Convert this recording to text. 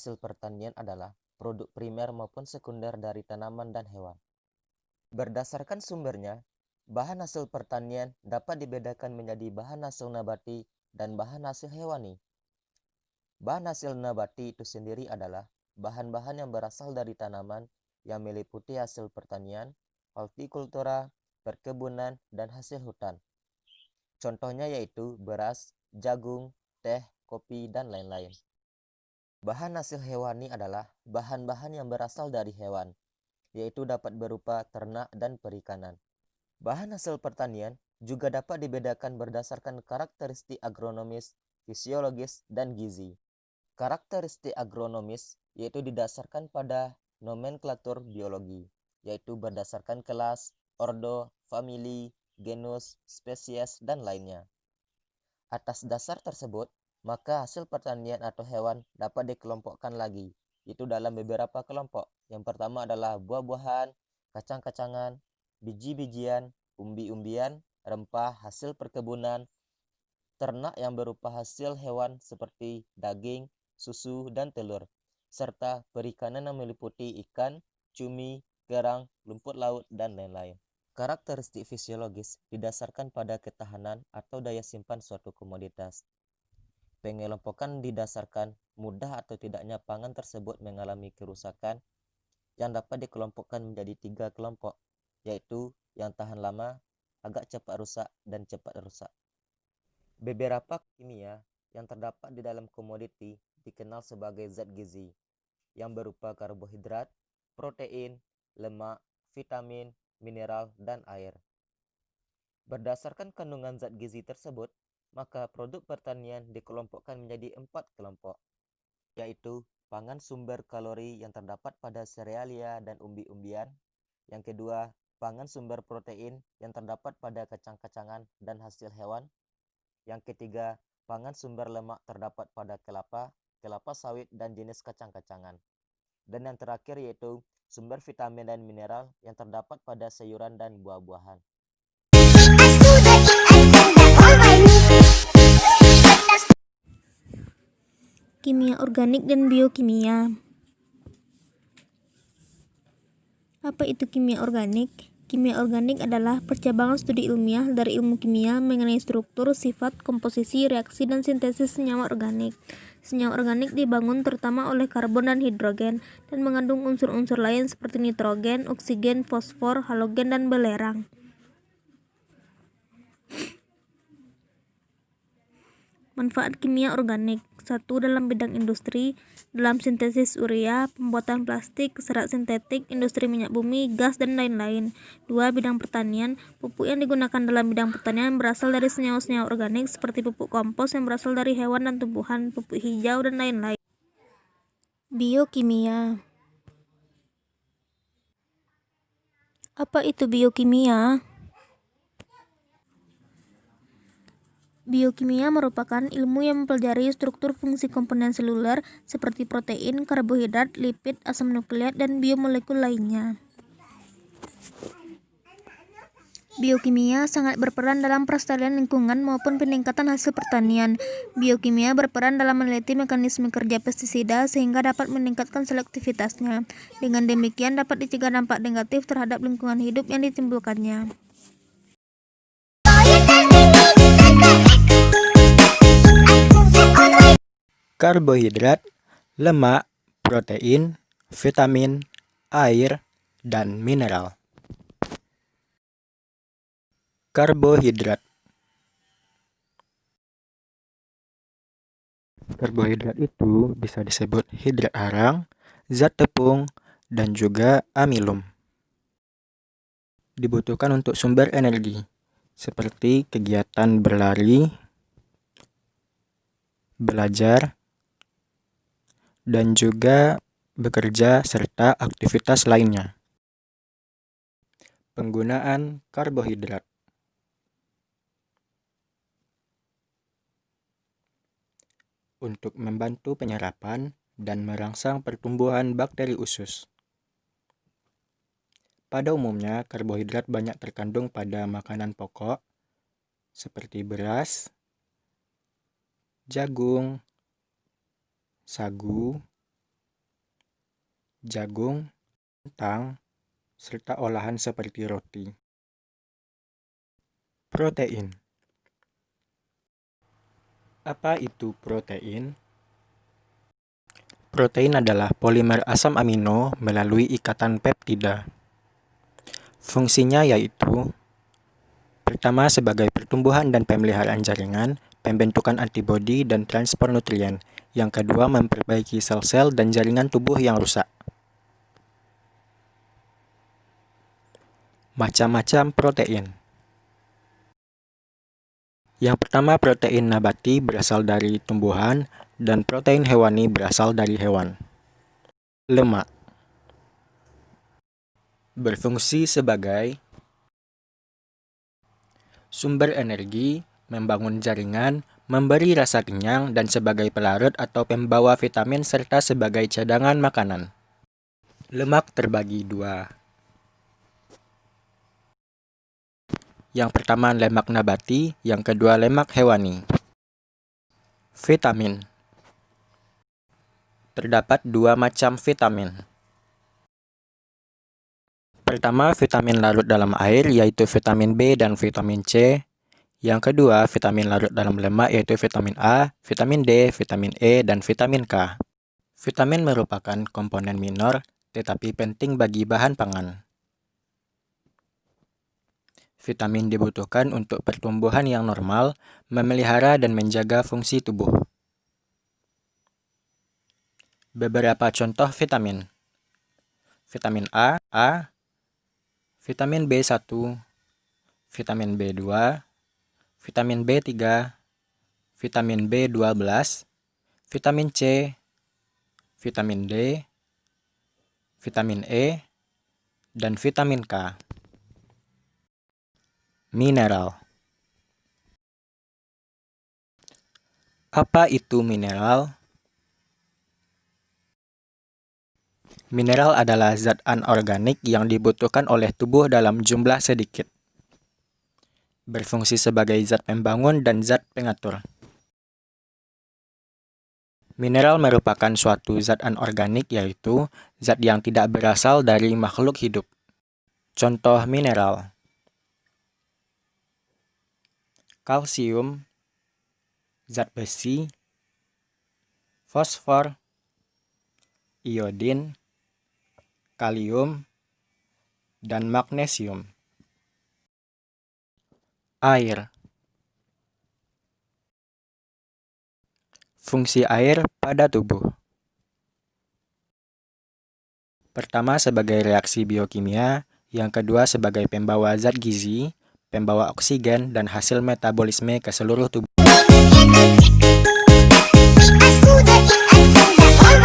hasil pertanian adalah produk primer maupun sekunder dari tanaman dan hewan. Berdasarkan sumbernya, bahan hasil pertanian dapat dibedakan menjadi bahan hasil nabati dan bahan hasil hewani. Bahan hasil nabati itu sendiri adalah bahan-bahan yang berasal dari tanaman yang meliputi hasil pertanian, hortikultura, perkebunan, dan hasil hutan. Contohnya yaitu beras, jagung, teh, kopi, dan lain-lain. Bahan hasil hewani adalah bahan-bahan yang berasal dari hewan, yaitu dapat berupa ternak dan perikanan. Bahan hasil pertanian juga dapat dibedakan berdasarkan karakteristik agronomis, fisiologis, dan gizi. Karakteristik agronomis yaitu didasarkan pada nomenklatur biologi, yaitu berdasarkan kelas, ordo, famili, genus, spesies, dan lainnya. Atas dasar tersebut, maka hasil pertanian atau hewan dapat dikelompokkan lagi, yaitu dalam beberapa kelompok. Yang pertama adalah buah-buahan, kacang-kacangan, biji-bijian, umbi-umbian, rempah, hasil perkebunan, ternak yang berupa hasil hewan seperti daging, susu, dan telur, serta perikanan yang meliputi ikan, cumi, kerang, rumput laut, dan lain-lain. Karakteristik fisiologis didasarkan pada ketahanan atau daya simpan suatu komoditas. Pengelompokan didasarkan mudah atau tidaknya pangan tersebut mengalami kerusakan yang dapat dikelompokkan menjadi 3 kelompok, yaitu yang tahan lama, agak cepat rusak, dan cepat rusak. Beberapa kimia yang terdapat di dalam komoditi dikenal sebagai zat gizi, yang berupa karbohidrat, protein, lemak, vitamin, mineral, dan air. Berdasarkan kandungan zat gizi tersebut, maka produk pertanian dikelompokkan menjadi 4 kelompok, yaitu pangan sumber kalori yang terdapat pada serealia dan umbi-umbian. Yang kedua, pangan sumber protein yang terdapat pada kacang-kacangan dan hasil hewan. Yang ketiga, pangan sumber lemak terdapat pada kelapa, kelapa sawit, dan jenis kacang-kacangan. Dan yang terakhir yaitu sumber vitamin dan mineral yang terdapat pada sayuran dan buah-buahan. Kimia organik dan biokimia. Apa itu kimia organik? Kimia organik adalah percabangan studi ilmiah dari ilmu kimia mengenai struktur, sifat, komposisi, reaksi, dan sintesis senyawa organik. Senyawa organik dibangun terutama oleh karbon dan hidrogen dan mengandung unsur-unsur lain seperti nitrogen, oksigen, fosfor, halogen, dan belerang. Manfaat kimia organik. 1. Dalam bidang industri, dalam sintesis urea, pembuatan plastik, serat sintetik, industri minyak bumi, gas, dan lain-lain. 2. Bidang pertanian. Pupuk yang digunakan dalam bidang pertanian berasal dari senyawa-senyawa organik seperti pupuk kompos yang berasal dari hewan dan tumbuhan, pupuk hijau, dan lain-lain. Biokimia. Apa itu biokimia? Biokimia merupakan ilmu yang mempelajari struktur fungsi komponen seluler seperti protein, karbohidrat, lipid, asam nukleat, dan biomolekul lainnya. Biokimia sangat berperan dalam pelestarian lingkungan maupun peningkatan hasil pertanian. Biokimia berperan dalam meneliti mekanisme kerja pestisida sehingga dapat meningkatkan selektivitasnya. Dengan demikian dapat dicegah dampak negatif terhadap lingkungan hidup yang ditimbulkannya. Karbohidrat, lemak, protein, vitamin, air, dan mineral. Karbohidrat. Karbohidrat itu bisa disebut hidrat arang, zat tepung, dan juga amilum. Dibutuhkan untuk sumber energi, seperti kegiatan berlari, belajar, dan juga bekerja serta aktivitas lainnya. Penggunaan karbohidrat. Untuk membantu penyerapan dan merangsang pertumbuhan bakteri usus. Pada umumnya, karbohidrat banyak terkandung pada makanan pokok seperti beras, jagung, sagu, jagung, kentang, serta olahan seperti roti. Protein. Apa itu protein? Protein adalah polimer asam amino melalui ikatan peptida. Fungsinya yaitu: pertama, sebagai pertumbuhan dan pemeliharaan jaringan, pembentukan antibodi dan transport nutrien. Yang kedua, memperbaiki sel-sel dan jaringan tubuh yang rusak. Macam-macam protein. Yang pertama, protein nabati berasal dari tumbuhan, dan protein hewani berasal dari hewan. Lemak. Berfungsi sebagai sumber energi, membangun jaringan, memberi rasa kenyang, dan sebagai pelarut atau pembawa vitamin serta sebagai cadangan makanan. Lemak terbagi dua. Yang pertama lemak nabati, yang kedua lemak hewani. Vitamin. Terdapat dua macam vitamin. Pertama, vitamin larut dalam air, yaitu vitamin B dan vitamin C. Yang kedua, vitamin larut dalam lemak, yaitu vitamin A, vitamin D, vitamin E, dan vitamin K. Vitamin merupakan komponen minor, tetapi penting bagi bahan pangan. Vitamin dibutuhkan untuk pertumbuhan yang normal, memelihara dan menjaga fungsi tubuh. Beberapa contoh vitamin. Vitamin A, vitamin B1, vitamin B2, vitamin B3, vitamin B12, vitamin C, vitamin D, vitamin E, dan vitamin K. Mineral. Apa itu mineral? Mineral adalah zat anorganik yang dibutuhkan oleh tubuh dalam jumlah sedikit. Berfungsi sebagai zat pembangun dan zat pengatur. Mineral merupakan suatu zat anorganik, yaitu zat yang tidak berasal dari makhluk hidup. Contoh mineral: kalsium, zat besi, fosfor, iodin, kalium, dan magnesium. Air. Fungsi air pada tubuh. Pertama, sebagai reaksi biokimia, yang kedua sebagai pembawa zat gizi, pembawa oksigen, dan hasil metabolisme ke seluruh tubuh.